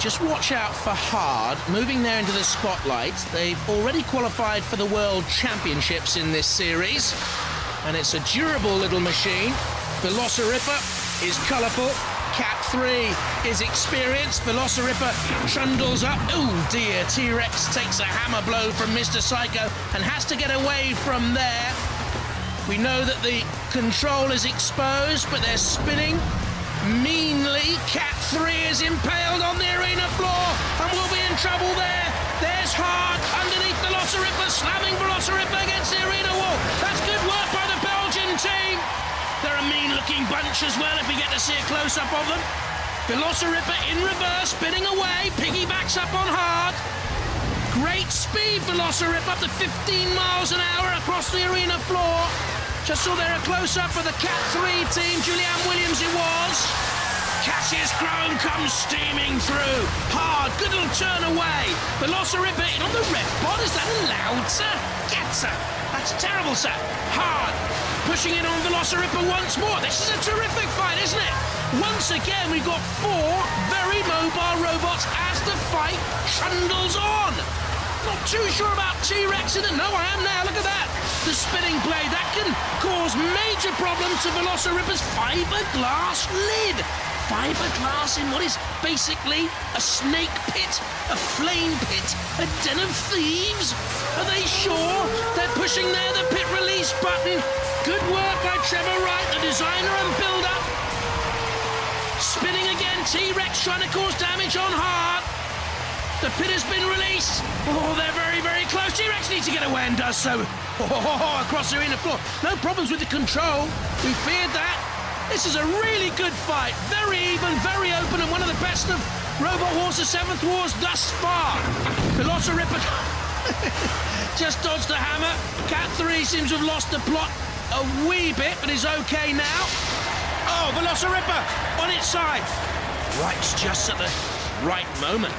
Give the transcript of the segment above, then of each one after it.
just watch out for Hard moving there into the spotlight. They've already qualified for the World Championships in this series, and it's a durable little machine. Velociripper is colourful. Cat 3 is experienced. Velociripper trundles up. Oh dear, T-Rex takes a hammer blow from Mr. Psycho and has to get away from there. We know that the control is exposed, but they're spinning meanly. Cat 3 is impaled on the arena floor and will be in trouble there. There's Hard underneath Velociripper, slamming Velociripper against the arena wall. That's good work by the Belgian team. They're a mean-looking bunch as well if we get to see a close-up of them. Velociripper in reverse, spinning away, piggybacks up on Hard. Great speed, Velociripper, up to 15 miles an hour across the arena floor. Just saw there a close-up of the Cat 3 team, Julianne Williams it was. Cassius Chrome comes steaming through. Hard, good little turn away. Velociripper in on the ref pod, is that allowed, sir? Get, sir. That's terrible, sir. Hard, pushing in on Velociripper once more. This is a terrific fight, isn't it? Once again, we've got 4 very mobile robots as the fight trundles on. Not too sure about T-Rex in it. No, I am now. Look at that. The spinning blade. That can cause major problems to Velociripper's fiberglass lid. Fiberglass in what is basically a snake pit, a flame pit, a den of thieves. Are they sure? They're pushing there the pit release button. Good work by Trevor Wright, the designer and builder. Spinning again. T-Rex trying to cause damage on Hard. The pit has been released. Oh, they're very, very close. T-Rex needs to get away and does so. Across the arena floor. No problems with the control. We feared that. This is a really good fight. Very even, very open, and one of the best of Robot Wars, the 7th Wars thus far. Velociripper just dodged the hammer. Cat 3 seems to have lost the plot a wee bit, but is okay now. Oh, Velociripper on its side. Wright's just at the right moment.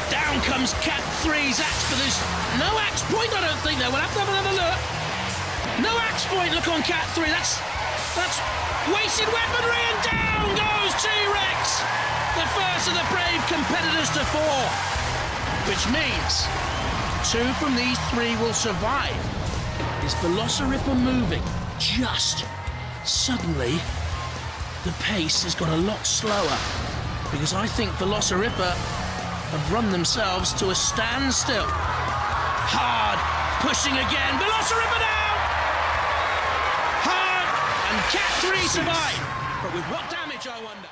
Down comes Cat 3's axe, but there's no axe point, I don't think, there. We'll have to have another look. No axe point, look on Cat 3. That's wasted weaponry, and down goes T-Rex. The first of the brave competitors to fall. Which means 2 from these 3 will survive. Is Velociripper moving? Just suddenly, the pace has got a lot slower. Because I think Velociripper have run themselves to a standstill. Hard, pushing again. Velociripper down! Hard, and Cat 3 survive. But with what damage, I wonder?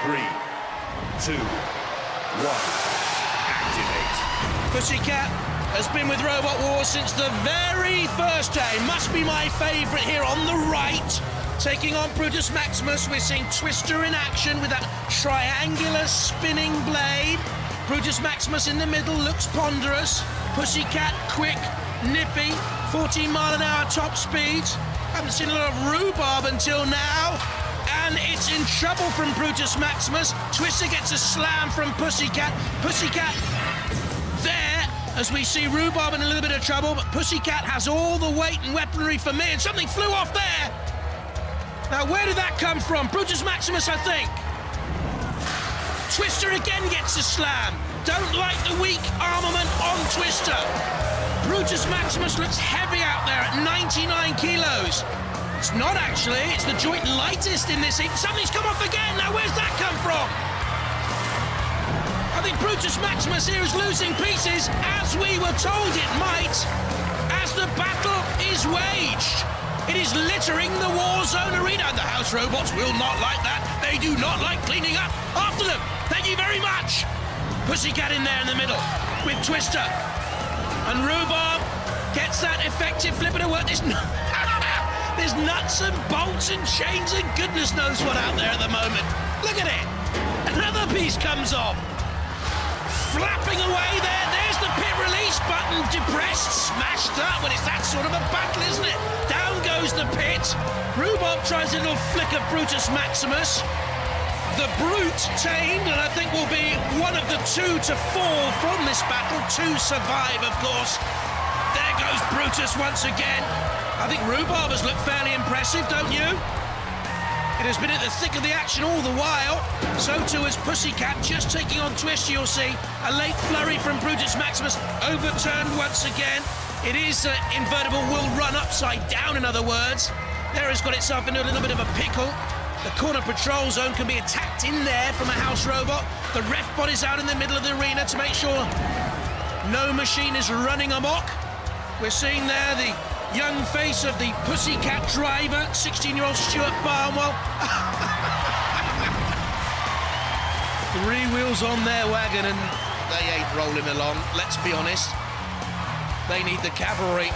Three, 2, 1, activate. Pussycat has been with Robot Wars since the very first day. Must be my favourite here on the right. Taking on Brutus Maximus, we're seeing Twister in action with that triangular spinning blade. Brutus Maximus in the middle looks ponderous. Pussycat, quick, nippy, 14 mile an hour top speeds. Haven't seen a lot of rhubarb until now. And it's in trouble from Brutus Maximus. Twister gets a slam from Pussycat. Pussycat there, as we see Rhubarb in a little bit of trouble, but Pussycat has all the weight and weaponry for me, and something flew off there. Now, where did that come from? Brutus Maximus, I think. Twister again gets a slam. Don't like the weak armament on Twister. Brutus Maximus looks heavy out there at 99 kilos. It's not actually, it's the joint lightest in this heat. Something's come off again. Now, where's that come from? I think Brutus Maximus here is losing pieces, as we were told it might, as the battle is waged. It is littering the war zone arena. The house robots will not like that. They do not like cleaning up after them. Thank you very much. Pussycat in there in the middle with Twister. And Rhubarb gets that effective flip to work. There's nuts and bolts and chains and goodness knows what out there at the moment. Look at it. Another piece comes off. Flapping away there. There's the pit release button. Depressed, smashed up. Well, it's that sort of a battle, isn't it? Down goes the pit. Rhubarb tries a little flick of Brutus Maximus. The Brute tamed, and I think will be one one of the two to fall from this battle, to survive, of course. There goes Brutus once again. I think Rhubarb has looked fairly impressive, don't you? It has been at the thick of the action all the while. So too has Pussycat, just taking on Twist, you'll see. A late flurry from Brutus Maximus, overturned once again. It is invertible, will run upside down, in other words. There has got itself into a little bit of a pickle. The corner patrol zone can be attacked in there from a house robot. The ref bot is out in the middle of the arena to make sure no machine is running amok. We're seeing there the young face of the Pussycat driver, 16-year-old Stuart Barnwell. 3 wheels on their wagon and they ain't rolling along, let's be honest. They need the cavalry.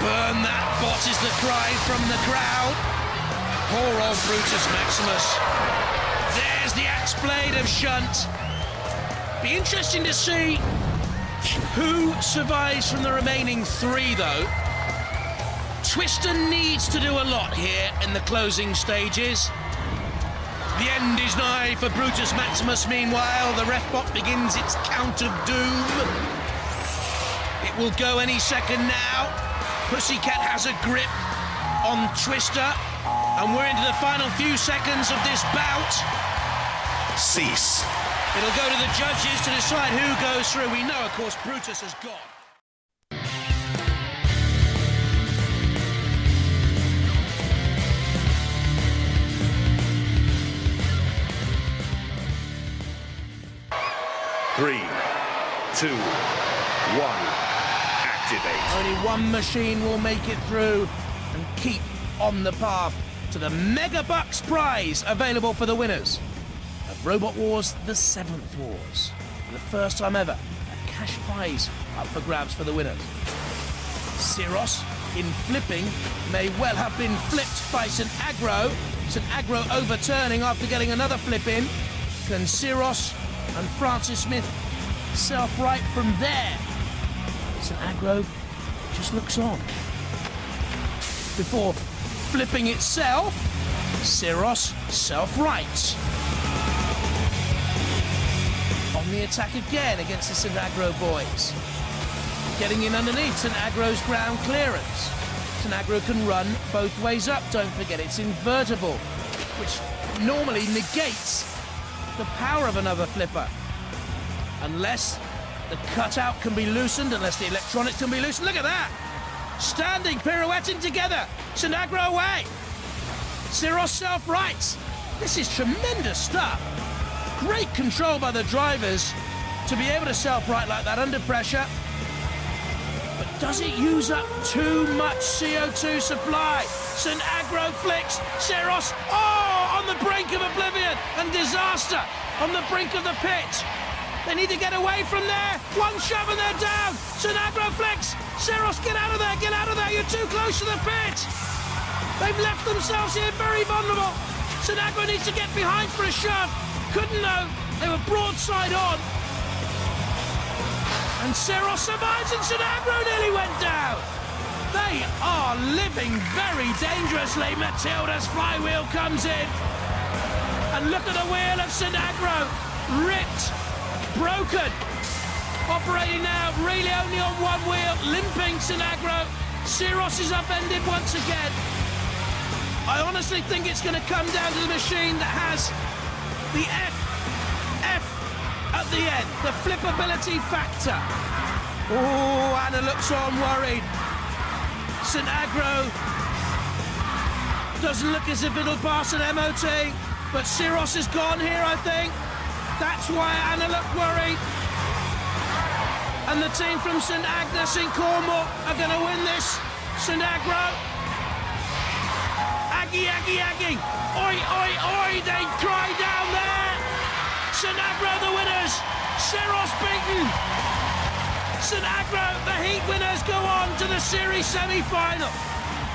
Burn that bot is the cry from the crowd. Poor old Brutus Maximus. There's the axe blade of Shunt. Be interesting to see who survives from the remaining 3, though. Twister needs to do a lot here in the closing stages. The end is nigh for Brutus Maximus. Meanwhile, the ref bot begins its count of doom. It will go any second now. Pussycat has a grip on Twister, and we're into the final few seconds of this bout. Cease. It'll go to the judges to decide who goes through. We know, of course, Brutus has gone. Three, 2, 1. Activate. Only one machine will make it through and keep on the path to the Mega Bucks prize available for the winners of Robot Wars, the 7th Wars. For the first time ever, a cash prize up for grabs for the winners. Cyros, in flipping, may well have been flipped by St. Aggro. St. Aggro overturning after getting another flip in. Can Cyros and Francis Smith self-right from there? St. Aggro just looks on. Before flipping itself, Cyros self-rights. On the attack again against the St. Aggro boys. Getting in underneath St. Aggro's ground clearance. St. Aggro can run both ways up, don't forget, it's invertible, which normally negates the power of another flipper. Unless the cutout can be loosened, unless the electronics can be loosened. Look at that! Standing, pirouetting together. St. Aggro away. Cyros self-rights. This is tremendous stuff. Great control by the drivers to be able to self-right like that under pressure. But does it use up too much CO2 supply? St. Aggro flicks. Cyros, on the brink of oblivion and disaster. On the brink of the pit. They need to get away from there. One shove and they're down. St. Aggro flicks. Cyros, get out of there, get out of there. You're too close to the pit. They've left themselves here very vulnerable. St. Aggro needs to get behind for a shove. Couldn't know. They were broadside on. And Cyros survives and St. Aggro nearly went down. They are living very dangerously. Matilda's flywheel comes in. And look at the wheel of St. Aggro. Ripped. Broken. Operating now, really only on one wheel, limping St. Aggro. Cyros is upended once again. I honestly think it's going to come down to the machine that has the F at the end, the flippability factor. Oh, Anna looks on worried. St. Aggro doesn't look as if it'll pass an MOT, but Cyros is gone here, I think. That's why Anna looked worried. And the team from St. Agnes in Cornwall are going to win this. St. Aggro. Aggie, Aggie, Aggie. Oi, oi, oi. They cry down there. St. Aggro the winners. Cyros beaten. St. Aggro, the heat winners, go on to the series semi-final.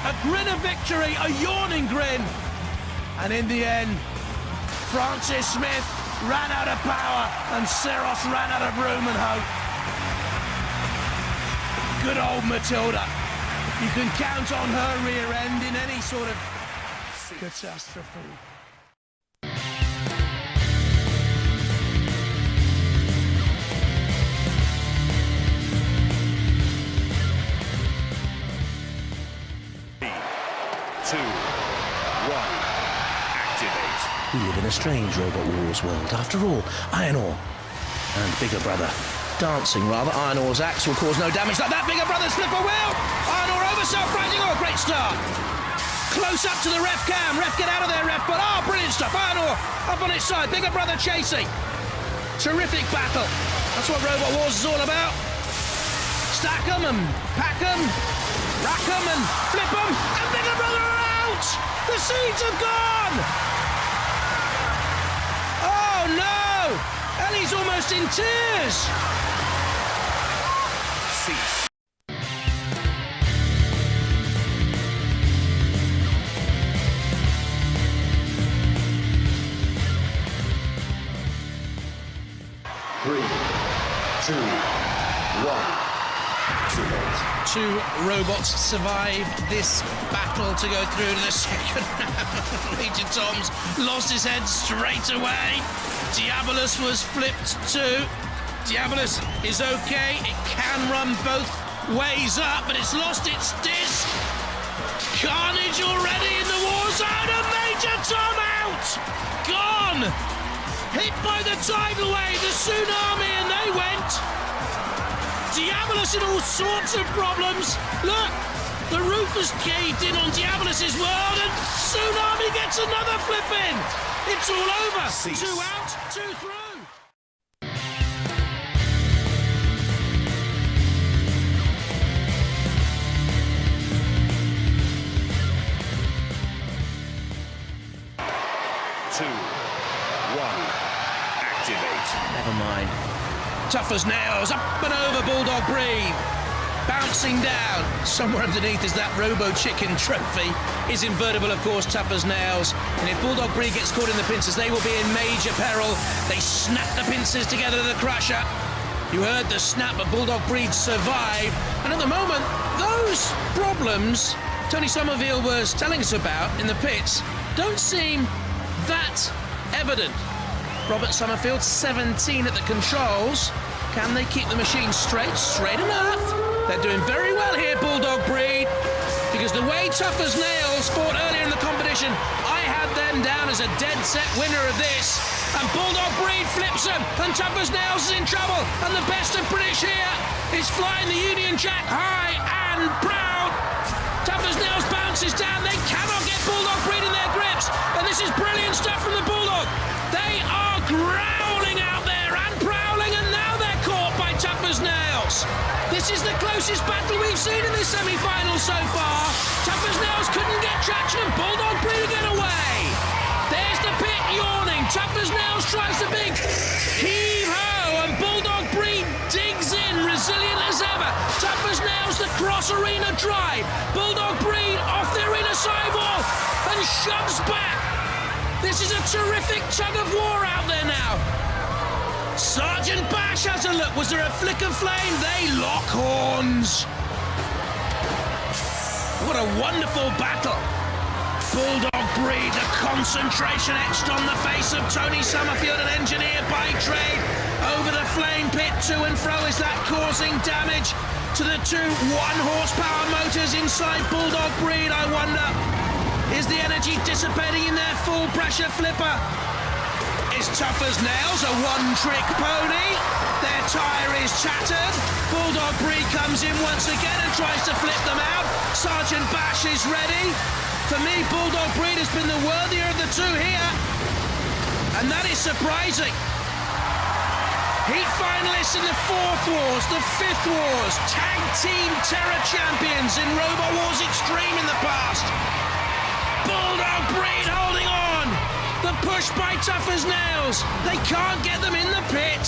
A grin of victory, a yawning grin. And in the end, Francis Smith ran out of power and Cyros ran out of room and hope. Good old Matilda. You can count on her rear end in any sort of catastrophe. in a strange Robot Wars world. After all, Iron Ore and Bigger Brother dancing rather. Iron Ore's axe will cause no damage like that. Bigger Brother's flipper will. Iron Ore over self-rising. Oh, great start. Close up to the ref cam. Ref, get out of there, ref. But oh, brilliant stuff. Iron Ore up on its side. Bigger Brother chasing. Terrific battle. That's what Robot Wars is all about. Stack 'em and pack 'em, rack 'em and flip 'em, and Bigger Brother are out! The seeds are gone! Oh no! Ellie's almost in tears! Cease. Three, two, one. Two robots survive this battle to go through to the second round. Major Tom's lost his head straight away. Diabolus was flipped too. Diabolus is okay. It can run both ways up, but it's lost its disc. Carnage already in the war zone, and Major Tom out! Gone! Hit by the tidal wave, the tsunami, and they went. Diabolus in all sorts of problems. Look, the roof has caved in on Diabolus' world, and Tsunami gets another flip in. It's all over. Cease. 2 out, 2 through. Two, one, activate. Never mind. Tough as nails, up and over Bulldog Breed. Bouncing down. Somewhere underneath is that Robochicken trophy. Is invertible, of course, tough as nails. And if Bulldog Breed gets caught in the pincers, they will be in major peril. They snap the pincers together to the crusher. You heard the snap, but Bulldog Breed survived. And at the moment, those problems Tony Somerville was telling us about in the pits don't seem that evident. Robert Summerfield, 17 at the controls. Can they keep the machine straight? Straight enough. They're doing very well here, Bulldog Breed, because the way Tough as Nails fought earlier in the competition, I had them down as a dead-set winner of this. And Bulldog Breed flips them, and Tough as Nails is in trouble. And the best of British here is flying the Union Jack high and proud. Tough as Nails bounces down. They cannot get Bulldog Breed in their grips. And this is brilliant stuff from the Bulldog. They are growling out there and prowling, and now they're caught by Tough as Nails. This is the closest battle we've seen in this semi-final so far. Tough as Nails couldn't get traction, and Bulldog Breed again away. There's the pit yawning. Tough as Nails tries the big heave-ho, and Bulldog Breed digs in, resilient as ever. Tough as Nails, the cross arena drive. Bulldog Breed off the arena sidewall and shoves back. This is a terrific tug of war out there now. Sergeant Bash has a look. Was there a flick of flame? They lock horns. What a wonderful battle. Bulldog Breed, the concentration etched on the face of Tony Summerfield, an engineer by trade. Over the flame pit, to and fro. Is that causing damage to the two 1-horsepower motors inside Bulldog Breed, I wonder? Is the energy dissipating in their full pressure flipper? Is Tough as Nails a one-trick pony? Their tyre is tattered. Bulldog Breed comes in once again and tries to flip them out. Sergeant Bash is ready. For me, Bulldog Breed has been the worthier of the two here. And that is surprising. Heat finalists in the 4th Wars, the 5th Wars, Tag Team Terror champions in Robot Wars Extreme in the past. Bulldog Breed holding on. The push by Tough as Nails. They can't get them in the pit.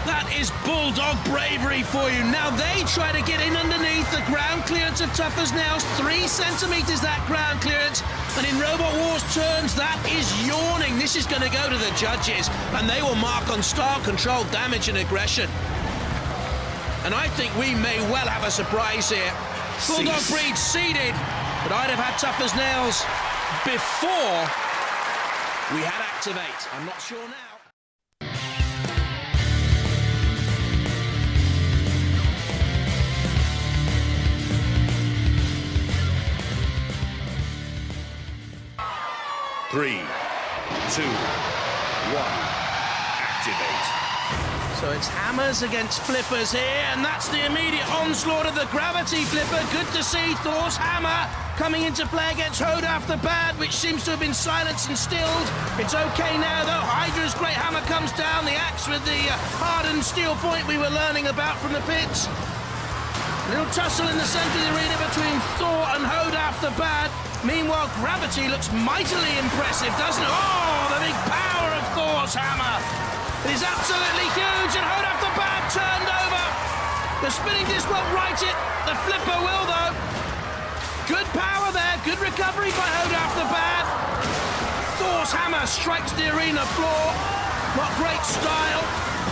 That is Bulldog bravery for you. Now they try to get in underneath the ground clearance of Tough as Nails. 3 centimetres that ground clearance. And in Robot Wars turns, that is yawning. This is going to go to the judges, and they will mark on start, control, damage and aggression. And I think we may well have a surprise here. Bulldog Breed seeded, but I'd have had Tough as Nails before we had Activate. I'm not sure now. Three, 2, 1, activate. So it's hammers against flippers here, and that's the immediate onslaught of the gravity flipper. Good to see Thor's hammer coming into play against Hoda after bad, which seems to have been silenced and stilled. It's okay now, though. Hydra's great hammer comes down, the axe with the hardened steel point we were learning about from the pits. Little tussle in the centre of the arena between Thor and Hoda after bad. Meanwhile, gravity looks mightily impressive, doesn't it? Oh, the big power of Thor's hammer. It is absolutely huge, and Hoda after bad turned over. The spinning disc won't right it. The flipper will, though. Good power there. Good recovery by Hoda after bad. Thor's hammer strikes the arena floor. Not great style.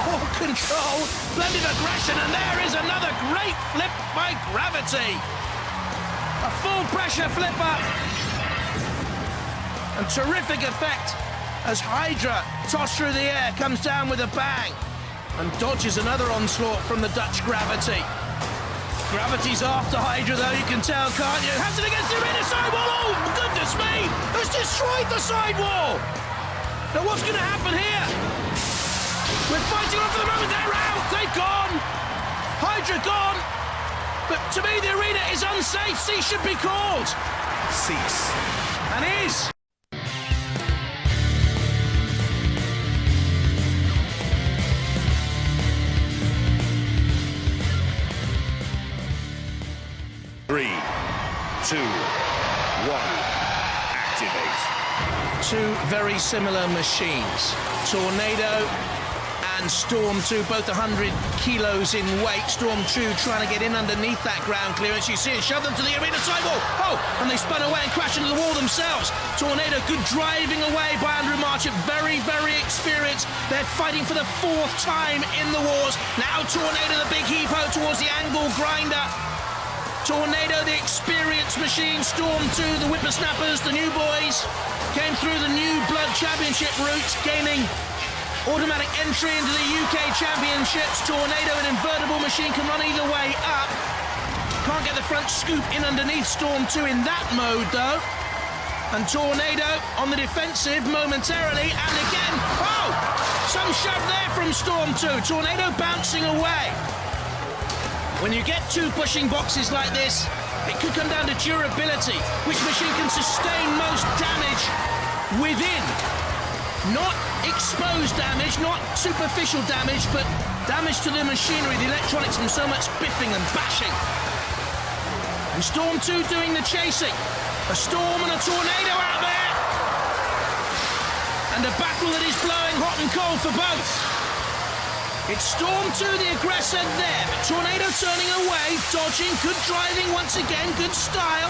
Poor control. Splendid aggression, and there is another great flip by gravity. A full pressure flipper. And terrific effect as Hydra, tossed through the air, comes down with a bang and dodges another onslaught from the Dutch gravity. Gravity's after Hydra, though, you can tell, can't you? Has it against the arena sidewall. Oh, goodness me! Has destroyed the sidewall! Now, what's going to happen here? We're fighting on for the moment. They're out! They've gone! Hydra gone! But to me, the arena is unsafe. Cease should be called. Cease. And is. 3, 2, 1, activate. Two very similar machines. Tornado and Storm 2, both 100 kilos in weight. Storm 2 trying to get in underneath that ground clearance. You see it shove them to the arena sidewall. Oh, and they spun away and crashed into the wall themselves. Tornado, good driving away by Andrew Marchant. Very, very experienced. They're fighting for the fourth time in the wars. Now Tornado, the big heave-ho towards the angle grinder. Tornado, the experienced machine. Storm 2, the whippersnappers, the new boys, came through the new Blood Championship route, gaining automatic entry into the UK Championships. Tornado, an invertible machine, can run either way up. Can't get the front scoop in underneath Storm 2 in that mode, though. And Tornado on the defensive momentarily, and again, oh! Some shove there from Storm 2. Tornado bouncing away. When you get two pushing boxes like this, it could come down to durability. Which machine can sustain most damage within? Not exposed damage, not superficial damage, but damage to the machinery, the electronics, from so much biffing and bashing. And Storm 2 doing the chasing. A storm and a tornado out there. And a battle that is blowing hot and cold for both. It's Storm 2, the aggressor there, but Tornado turning away, dodging, good driving once again, good style.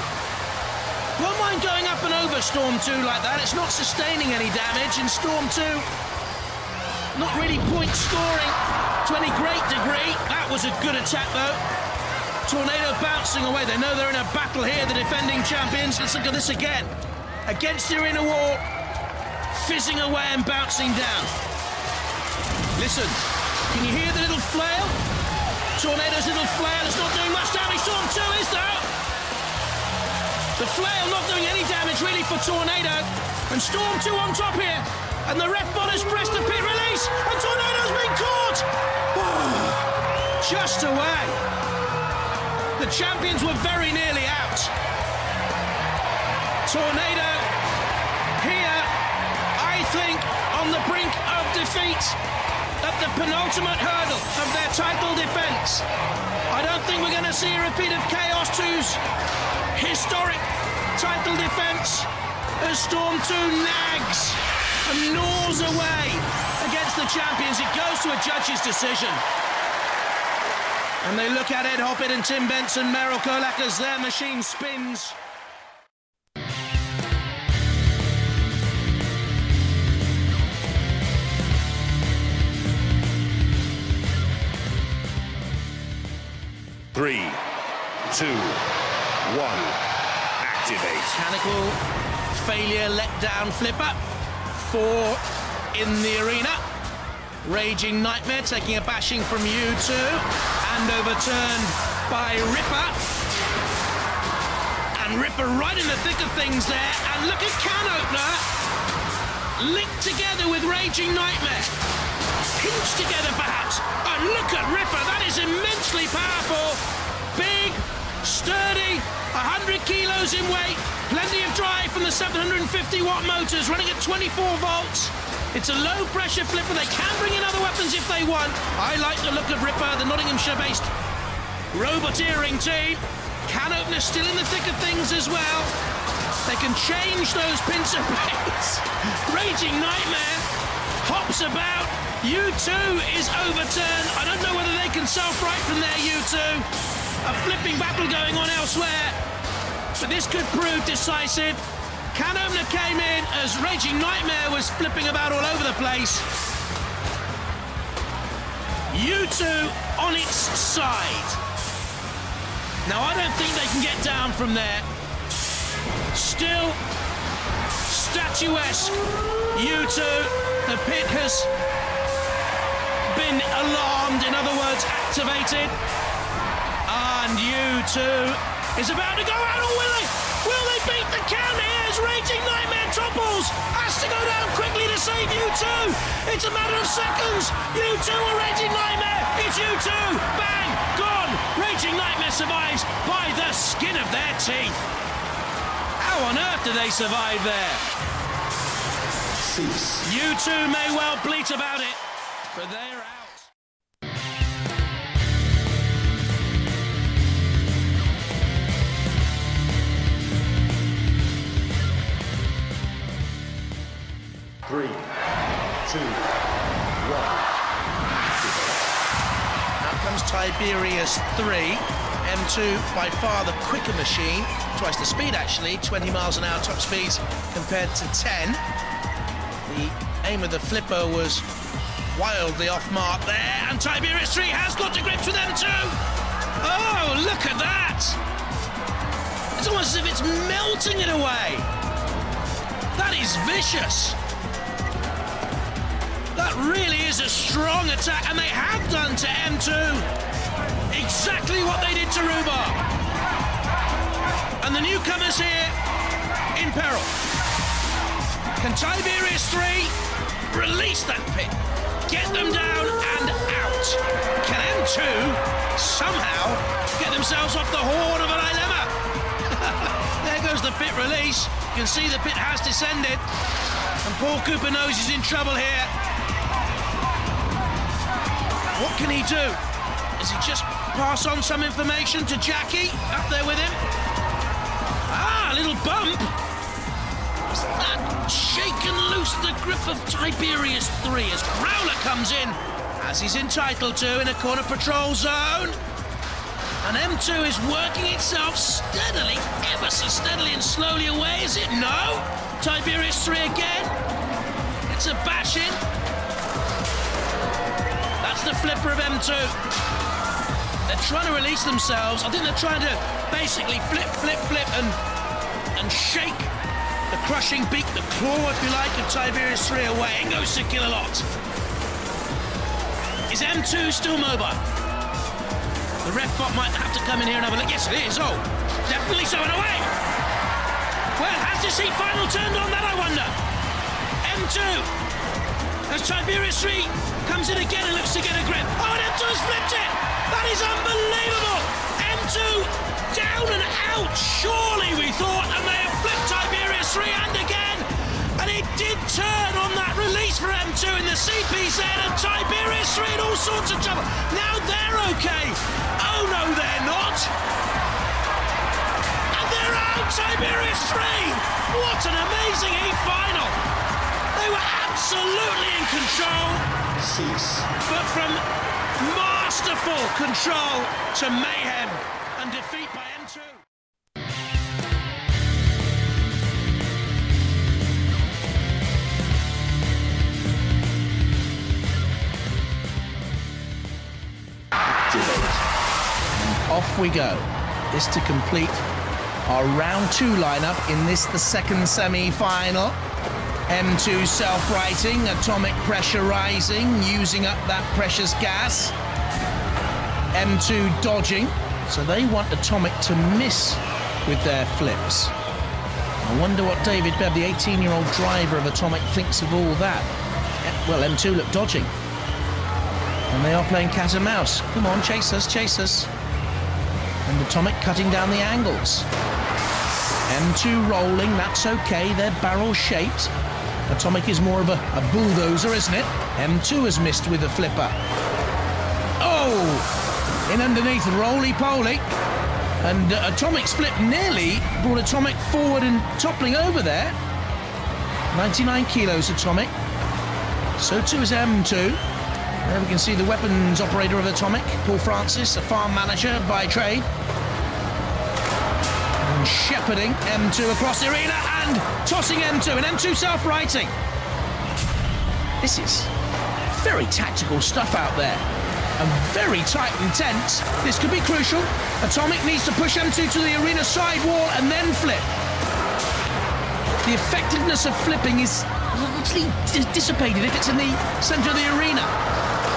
Won't mind going up and over Storm 2 like that. It's not sustaining any damage, and Storm 2 not really point scoring to any great degree. That was a good attack, though. Tornado bouncing away. They know they're in a battle here, the defending champions. Let's look at this again. Against the arena wall, fizzing away and bouncing down. Listen. Can you hear the little flail? Tornado's little flail is not doing much damage. Storm 2 is, though. The flail not doing any damage, really, for Tornado. And Storm 2 on top here. And the ref bot has pressed the pit release. And Tornado's been caught. Oh, just away. The champions were very nearly out. Tornado here, I think, on the brink of defeat. At the penultimate hurdle of their title defence. I don't think we're going to see a repeat of Chaos 2's historic title defence as Storm 2 nags and gnaws away against the champions. It goes to a judge's decision. And they look at Ed Hoppett and Tim Benson, Merrill Kolak as their machine spins. Three, 2, 1, activate. Mechanical failure, let down flipper. 4 in the arena. Raging Nightmare taking a bashing from U2 and overturned by Ripper. And Ripper right in the thick of things there. And look at can opener. linked together with Raging Nightmare. Pinched together, perhaps. And look at Ripper, that is immensely powerful. Big, sturdy, 100 kilos in weight, plenty of drive from the 750-watt motors running at 24 volts. It's a low-pressure flipper. They can bring in other weapons if they want. I like the look of Ripper, the Nottinghamshire-based roboteering team. Can opener still in the thick of things as well. They can change those pincer blades. Raging Nightmare hops about. U2 is overturned. I don't know whether they can self-right from their U2. A flipping battle going on elsewhere. But this could prove decisive. Can opener came in as Raging Nightmare was flipping about all over the place. U2 on its side. Now, I don't think they can get down from there. Still statuesque. U2, the pit has been alarmed, in other words, activated. And U2 is about to go out, or will they? Will they beat the count here as Raging Nightmare topples? Has to go down quickly to save U2. It's a matter of seconds. U2 or Raging Nightmare. It's U2. Bang, gone. Raging Nightmare survives by the skin of their teeth. How on earth do they survive there? U2 may well bleat about it, but they're out. Three, two, one. Now comes Tiberius 3. M2 by far the quicker machine. Twice the speed, actually. 20 miles an hour top speeds compared to 10. The aim of the flipper was wildly off mark there. And Tiberius 3 has got to grips with M2. Oh, look at that. It's almost as if it's melting it away. That is vicious. That really is a strong attack, and they have done to M2 exactly what they did to Rhubarb. And the newcomers here in peril. Can Tiberius 3 release that pit, get them down and out? Can M2 somehow get themselves off the horn of a dilemma? There goes the pit release. You can see the pit has descended, and Paul Cooper knows he's in trouble here. What can he do? Does he just pass on some information to Jackie up there with him? Ah, a little bump. Is that shaken loose the grip of Tiberius 3 as Growler comes in, as he's entitled to, in a corner patrol zone. And M2 is working itself steadily, ever so steadily and slowly away, is it? No. Tiberius 3 again. It's a bash-in. That's the flipper of M2. They're trying to release themselves. I think they're trying to basically flip, and shake the crushing beak, the claw, if you like, of Tiberius 3 away. And goes to kill a lot. Is M2 still mobile? The ref bot might have to come in here and have a look. Yes, it is. Oh, definitely so. And away. Well, has this heat final turned on that, I wonder? M2. As Tiberius 3 comes in again and looks to get a grip. Oh, and M2 has flipped it! That is unbelievable! M2 down and out, surely we thought, and they have flipped Tiberius 3 and again! And it did turn on that release for M2 in the CPZ, and Tiberius 3 in all sorts of trouble. Now they're okay. Oh no, they're not! And they're out, Tiberius 3! What an amazing heat final! They were absolutely in control, but from masterful control to mayhem and defeat by M2. And off we go. This to complete our round 2 lineup in this, the second semi-final. M2 self-righting, atomic pressure rising, using up that precious gas. M2 dodging, so they want atomic to miss with their flips. I wonder what David Bebb, the 18-year-old driver of Atomic, thinks of all that. Well, M2 look dodging. And they are playing cat and mouse. Come on, chase us, chase us. And Atomic cutting down the angles. M2 rolling, that's okay, they're barrel-shaped. Atomic is more of a bulldozer, isn't it? M2 has missed with a flipper. Oh! In underneath, roly-poly. And Atomic's flip nearly brought Atomic forward and toppling over there. 99 kilos Atomic. So too is M2. There we can see the weapons operator of Atomic, Paul Francis, a farm manager by trade. And shepherding M2 across the arena and tossing M2, and M2 self-righting. This is very tactical stuff out there. And very tight and tense. This could be crucial. Atomic needs to push M2 to the arena side wall and then flip. The effectiveness of flipping is largely dissipated if it's in the centre of the arena.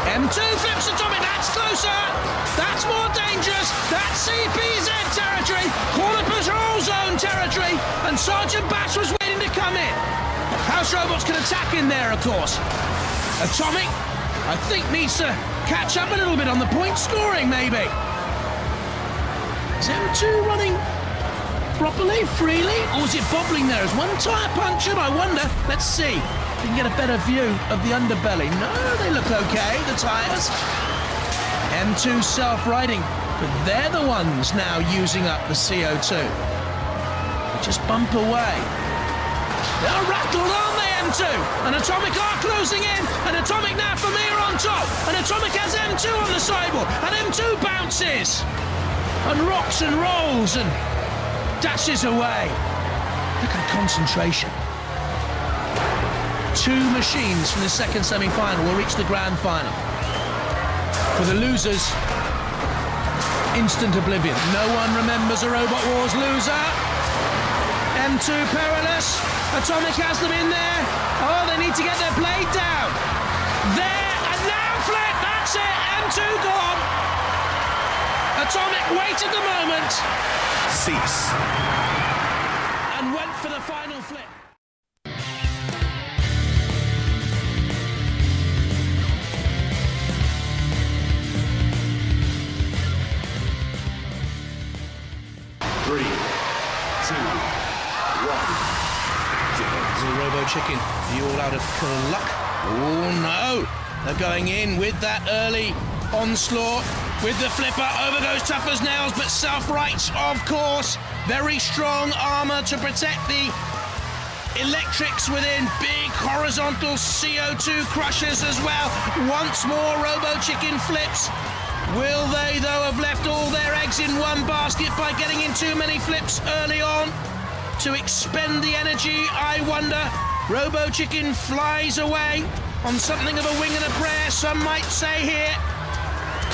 M2 flips Atomic, that's closer! That's more dangerous! That's CPZ territory! Corner patrol zone territory! And Sergeant Bash was waiting to come in. House Robots can attack in there, of course. Atomic, I think, needs to catch up a little bit on the point scoring, maybe. Is M2 running properly, freely, or is it bobbling there? Is one tyre punctured? I wonder. Let's see. We can get a better view of the underbelly. No, they look okay, the tyres. M2 self-riding, but they're the ones now using up the CO2. They just bump away. They're rattled, aren't they, M2? And Atomic are closing in, and Atomic now for me are on top, and Atomic has M2 on the sidewall, and M2 bounces, and rocks and rolls, and dashes away. Look at the concentration. Two machines from the second semi-final will reach the grand final. For the losers, instant oblivion. No one remembers a Robot Wars loser. M2 perilous. Atomic has them in there. Oh, they need to get their blade down. There, and now flip. That's it. M2 gone. Atomic waited the moment. Cease. And went for the final flip. Three, two, one. The Robochicken, are you all out of luck? Oh no! They're going in with that early onslaught. With the flipper, over goes tough as nails, but self-rights, of course. Very strong armour to protect the electrics within. Big horizontal CO2 crushers as well. Once more, Robochicken flips. Will they, though, have left all their eggs in one basket by getting in too many flips early on to expend the energy, I wonder? Robochicken flies away on something of a wing and a prayer, some might say here.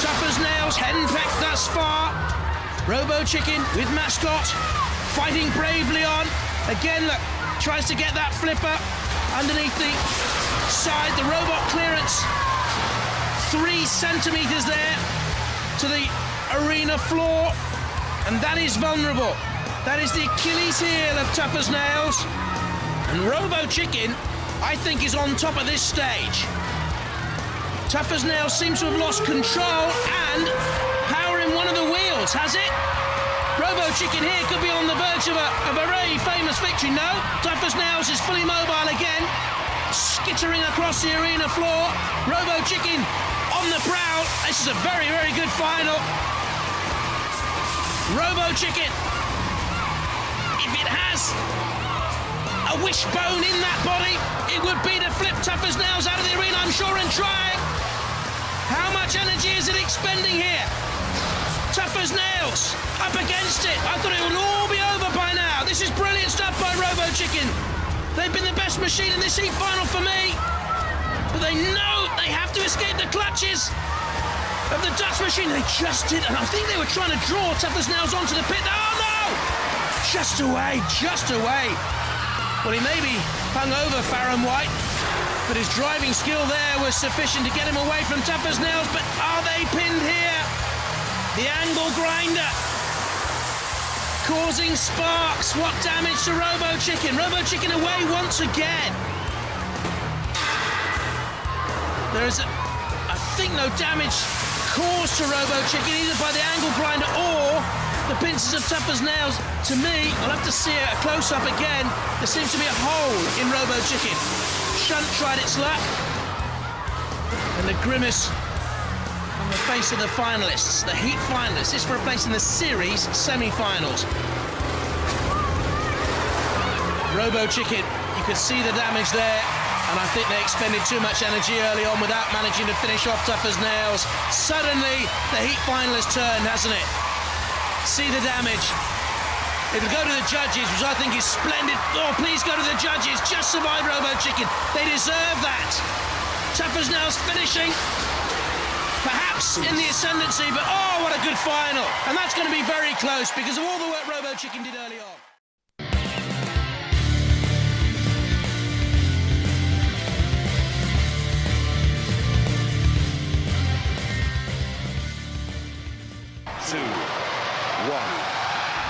Tough as nails, henpecked thus far. Robochicken with mascot, fighting bravely on. Again, look, tries to get that flipper underneath the side. The robot clearance, 3 centimetres there to the arena floor, and that is vulnerable. That is the Achilles heel of Tough as Nails. And Robochicken, I think, is on top of this stage. Tough as Nails seems to have lost control and power in one of the wheels, has it? Robochicken here could be on the verge of a very famous victory. No, Tough as Nails is fully mobile again, skittering across the arena floor. Robochicken on the prowl. This is a very, very good final. Robochicken, if it has a wishbone in that body, it would be to flip Tough as Nails out of the arena, I'm sure, and trying. How much energy is it expending here? Tough as Nails, up against it. I thought it would all be over by now. This is brilliant stuff by Robochicken. They've been the best machine in this heat final for me. But they know they have to escape the clutches of the Dutch machine. They just did, and I think they were trying to draw Tough as Nails onto the pit. Oh no! Just away, just away. Well, he may be hung over, Farron White, but his driving skill there was sufficient to get him away from Tough as Nails. But are they pinned here? The angle grinder causing sparks. What damage to Robochicken? Robochicken away once again. There is, I think, no damage caused to Robochicken either by the angle grinder or the pincers of tough as nails. To me, I'll have to see a close-up again. There seems to be a hole in Robochicken. Shunt tried its luck. And the grimace on the face of the finalists, the Heat finalists. This for a place in the series semi-finals. Robochicken, you could see the damage there, and I think they expended too much energy early on without managing to finish off tough as nails. Suddenly, the Heat finalists turned, hasn't it? See the damage. It'll go to the judges, which I think is splendid. Oh, please go to the judges. Just survive Robochicken. They deserve that. Tough as nails finishing. Perhaps in the ascendancy, but oh, what a good final. And that's going to be very close because of all the work Robochicken did early on.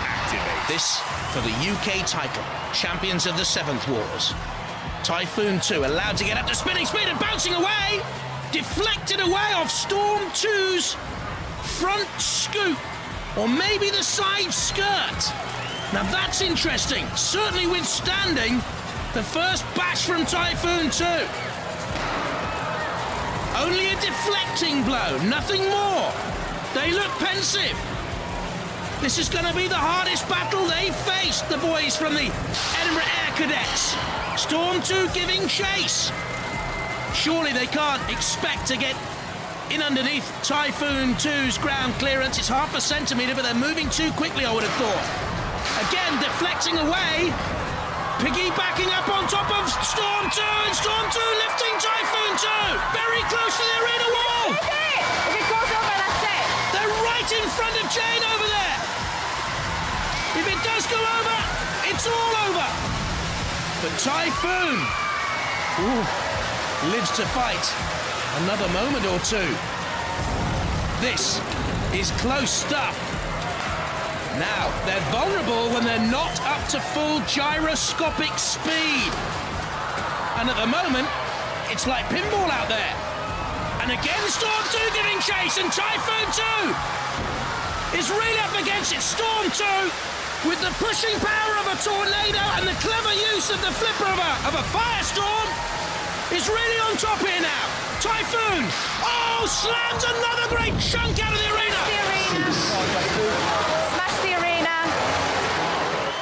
Activate. This for the UK title, champions of the 7th Wars. Typhoon 2 allowed to get up to spinning speed and bouncing away, deflected away off Storm 2's front scoop, or maybe the side skirt. Now that's interesting, certainly withstanding the first bash from Typhoon 2. Only a deflecting blow, nothing more. They look pensive. This is going to be the hardest battle they've faced, the boys from the Edinburgh Air Cadets. Storm 2 giving chase. Surely they can't expect to get in underneath Typhoon 2's ground clearance. It's half a centimetre, but they're moving too quickly, I would have thought. Again, deflecting away. Piggybacking up on top of Storm 2, and Storm 2 lifting Typhoon 2. Very close to the arena wall. If it goes over, that's it. They're right in front of Jane over there. If it does go over, it's all over. But Typhoon lives to fight another moment or two. This is close stuff. Now, they're vulnerable when they're not up to full gyroscopic speed. And at the moment, it's like pinball out there. And again, Storm 2 giving chase, and Typhoon 2 is really up against it. Storm 2, with the pushing power of a tornado and the clever use of the flipper of a firestorm, is really on top here now. Typhoon, slams another great chunk out of the arena. Smash the arena.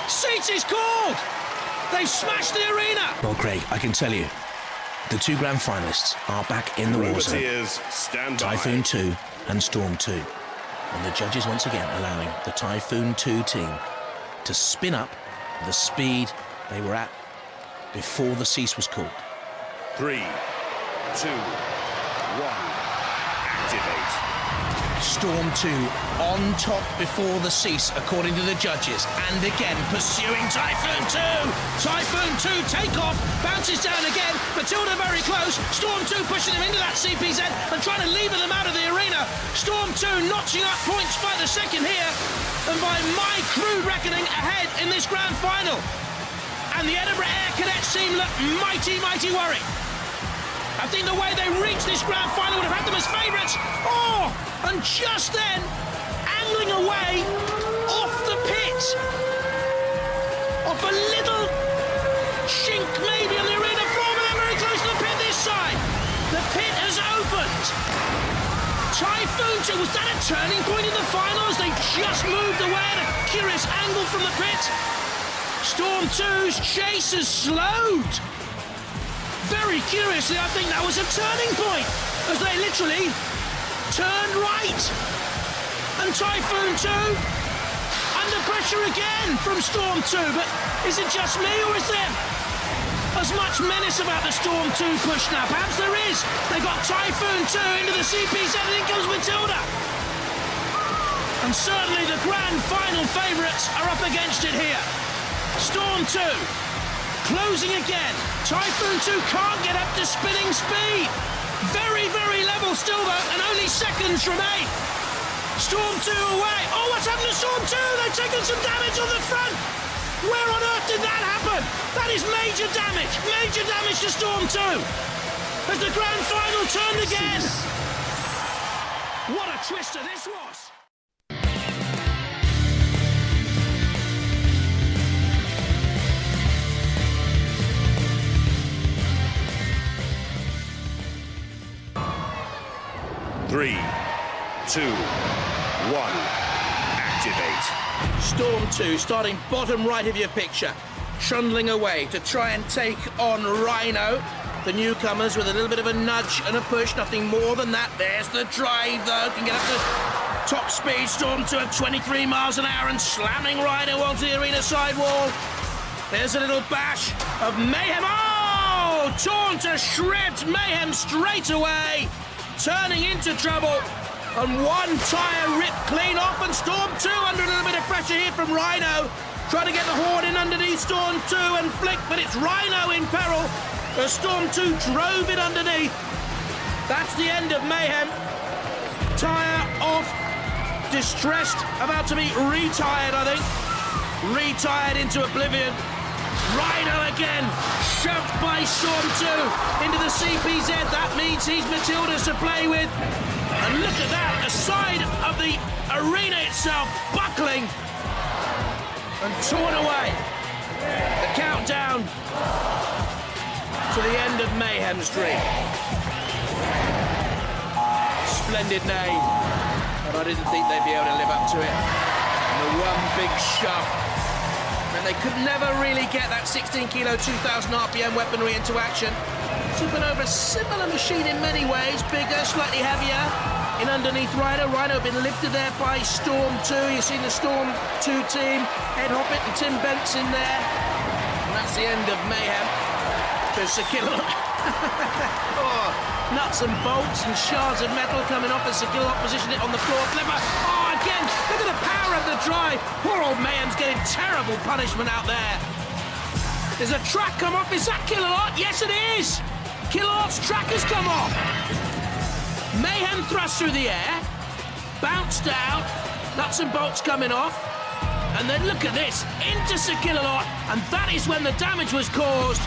Seats is called. They smashed the arena. Well, Craig, I can tell you, the two grand finalists are back in the war zone. Typhoon 2 and Storm 2. And the judges once again allowing the Typhoon 2 team to spin up the speed they were at before the cease was called. 3, 2, 1, activate. Storm 2 on top before the cease, according to the judges. And again, pursuing Typhoon 2. Typhoon 2 takeoff, bounces down again. Matilda very close. Storm 2 pushing them into that CPZ and trying to lever them out of the arena. Storm 2 notching up points by the second here. And by my crude reckoning, ahead in this grand final. And the Edinburgh Air Cadets team look mighty, mighty worried. I think the way they reached this grand final would have had them as favourites. And just then, angling away off the pit. Off a little chink maybe on the arena floor, but they're very close to the pit this side. The pit has opened. Typhoon 2, was that a turning point in the finals? They just moved away at a curious angle from the pit. Storm 2's chase has slowed. Very curiously, I think that was a turning point, as they literally turned right. And Typhoon 2 under pressure again from Storm 2. But is it just me, or is there as much menace about the Storm 2 push now? Perhaps there is. They got Typhoon 2 into the CP7, and in comes Matilda. And certainly the grand final favourites are up against it here. Storm 2 closing again. Typhoon 2 can't get up to spinning speed. Very, very level still though, and only seconds remain. Storm 2 away. Oh, what's happened to Storm 2? They've taken some damage on the front. Where on earth did that happen? That is major damage. Major damage to Storm 2. As the grand final turned again. What a twister this was. Three, 2, 1, activate. Storm 2 starting bottom right of your picture, trundling away to try and take on Rhino. The newcomers with a little bit of a nudge and a push, nothing more than that. There's the drive though, can get up to top speed. Storm 2 at 23 miles an hour and slamming Rhino onto the arena sidewall. There's a little bash of Mayhem. Oh! Torn to shreds, Mayhem straight away. Turning into trouble, and one tyre ripped clean off, and Storm 2 under a little bit of pressure here from Rhino, trying to get the horn in underneath Storm 2 and flick, but it's Rhino in peril as Storm 2 drove it underneath. That's the end of Mayhem. Tyre off, distressed, about to be retired, I think. Retired into oblivion. Rhino again, shoved by Storm 2 into the CPZ. That means he's Matildas to play with. And look at that, the side of the arena itself buckling and torn away. The countdown to the end of Mayhem's dream. Splendid name, but I didn't think they'd be able to live up to it. And the one big shove. And they could never really get that 16 kilo, 2,000 RPM weaponry into action. Supernova, similar machine in many ways, bigger, slightly heavier. In underneath Rhino. Rhino been lifted there by Storm 2. You've seen the Storm 2 team, Ed Hoppett and Tim Bentz in there. And that's the end of Mayhem. There's Sakilot. Oh, nuts and bolts and shards of metal coming off as Sakilot positioned it on the floor. Flipper. Oh, again, look at the power of the drive. Poor old Mayhem's getting terrible punishment out there. There's a track come off. Is that Kilolot? Yes, it is. Kilolot's track has come off. Mayhem thrust through the air, bounced out, nuts and bolts coming off, and then look at this, into Sakilolot, and that is when the damage was caused.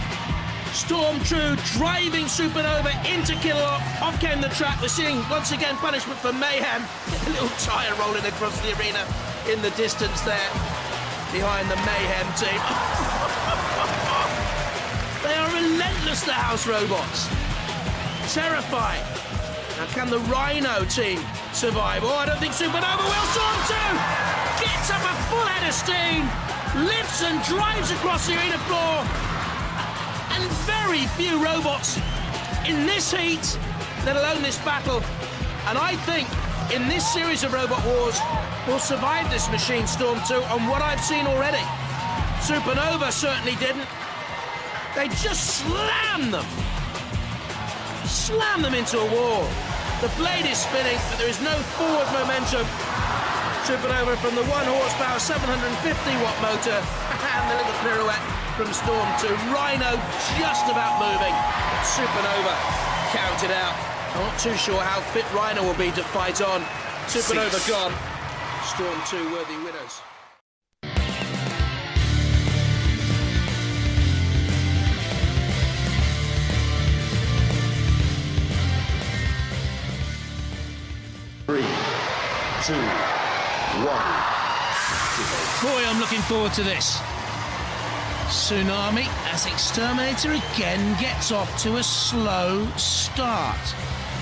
Storm 2 driving Supernova into Kilolot, off came the track. We're seeing once again punishment for Mayhem. A little tyre rolling across the arena in the distance there, behind the Mayhem team. They are relentless, the house robots. Terrifying. Now, can the Rhino team survive? Oh, I don't think Supernova will. Storm 2 gets up a full head of steam, lifts and drives across the arena floor. And very few robots in this heat, let alone this battle. And I think in this series of Robot Wars will survive this machine, Storm 2, on what I've seen already. Supernova certainly didn't. They just slammed them. Slam them into a wall. The blade is spinning, but there is no forward momentum. Supernova from the 1 horsepower, 750-watt motor, and the little pirouette from Storm 2. Rhino just about moving. Supernova counted out. I'm not too sure how fit Rhino will be to fight on. Supernova gone. Storm 2 worthy winners. Three, 2, 1. Boy, I'm looking forward to this. Tsunami, as X-Terminator again gets off to a slow start.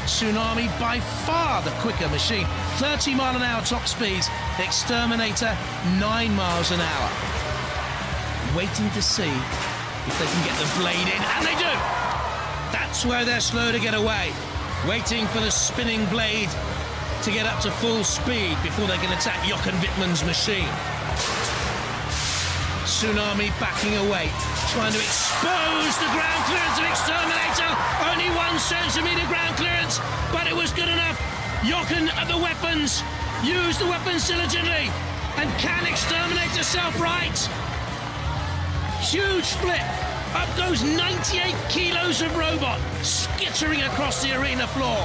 Tsunami by far the quicker machine. 30 mile an hour top speeds. X-Terminator 9 miles an hour. Waiting to see if they can get the blade in, and they do! That's where they're slow to get away. Waiting for the spinning blade to get up to full speed before they can attack Jochen Wittmann's machine. Tsunami backing away, trying to expose the ground clearance of X-Terminator. Only 1 centimetre ground clearance, but it was good enough. Jochen at the weapons, used the weapons diligently, and can X-Terminator self-right? Huge split. Up goes 98 kilos of robot, skittering across the arena floor.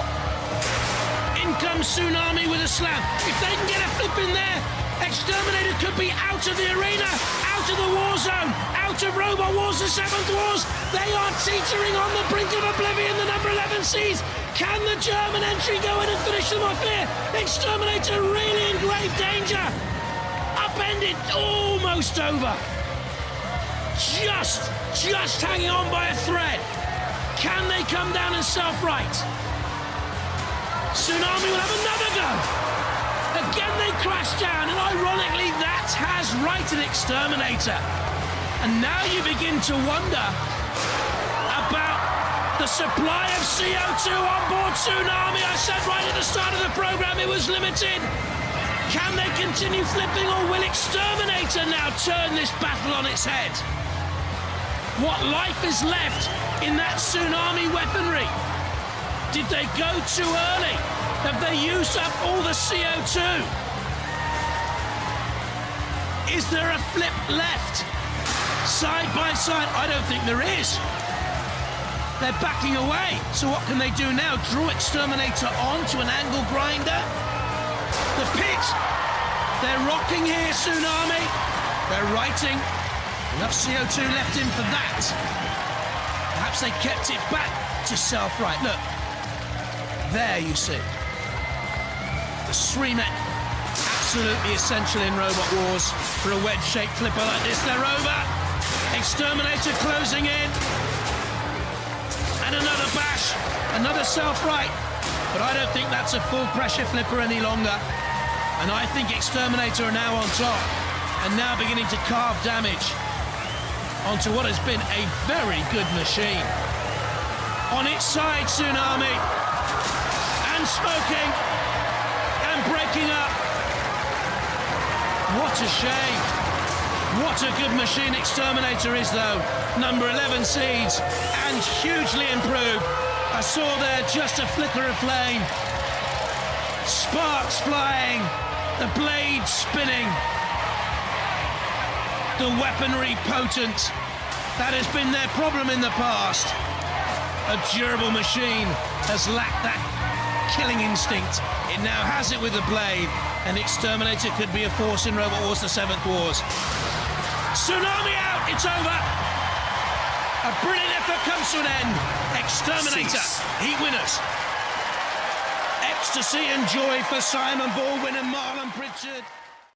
In comes Tsunami with a slam. If they can get a flip in there, X-Terminator could be out of the arena, out of the war zone, out of Robot Wars, the 7th Wars. They are teetering on the brink of oblivion, the number 11 seeds. Can the German entry go in and finish them off here? X-Terminator really in grave danger. Upended, almost over. Just hanging on by a thread. Can they come down and self-right? Tsunami will have another go. Again they crash down, and ironically that has righted X-Terminator. And now you begin to wonder about the supply of CO2 on board Tsunami. I said right at the start of the program it was limited. Can they continue flipping, or will X-Terminator now turn this battle on its head? What life is left in that Tsunami weaponry? Did they go too early? Have they used up all the CO2? Is there a flip left? Side by side, I don't think there is. They're backing away. So what can they do now? Draw X-Terminator onto an angle grinder? The pit! They're rocking here, Tsunami. They're righting. Enough CO2 left in for that. Perhaps they kept it back to self-right. Look, there you see. The Sremek, absolutely essential in Robot Wars. For a wedge-shaped flipper like this, they're over. Exterminator closing in. And another bash, another self-right. But I don't think that's a full pressure flipper any longer. And I think Exterminator are now on top. And now beginning to carve damage onto what has been a very good machine. On its side, Tsunami. And smoking. And breaking up. What a shame. What a good machine Exterminator is, though. Number 11 seeds. And hugely improved. I saw there just a flicker of flame. Sparks flying. The blade spinning. The weaponry potent. That has been their problem in the past. A durable machine has lacked that killing instinct. It now has it with the blade, and Exterminator could be a force in Robot Wars, the 7th Wars. Tsunami out, it's over. A brilliant effort comes to an end. Exterminator, heat winners. Ecstasy and joy for Simon Baldwin and Marlon Pritchard.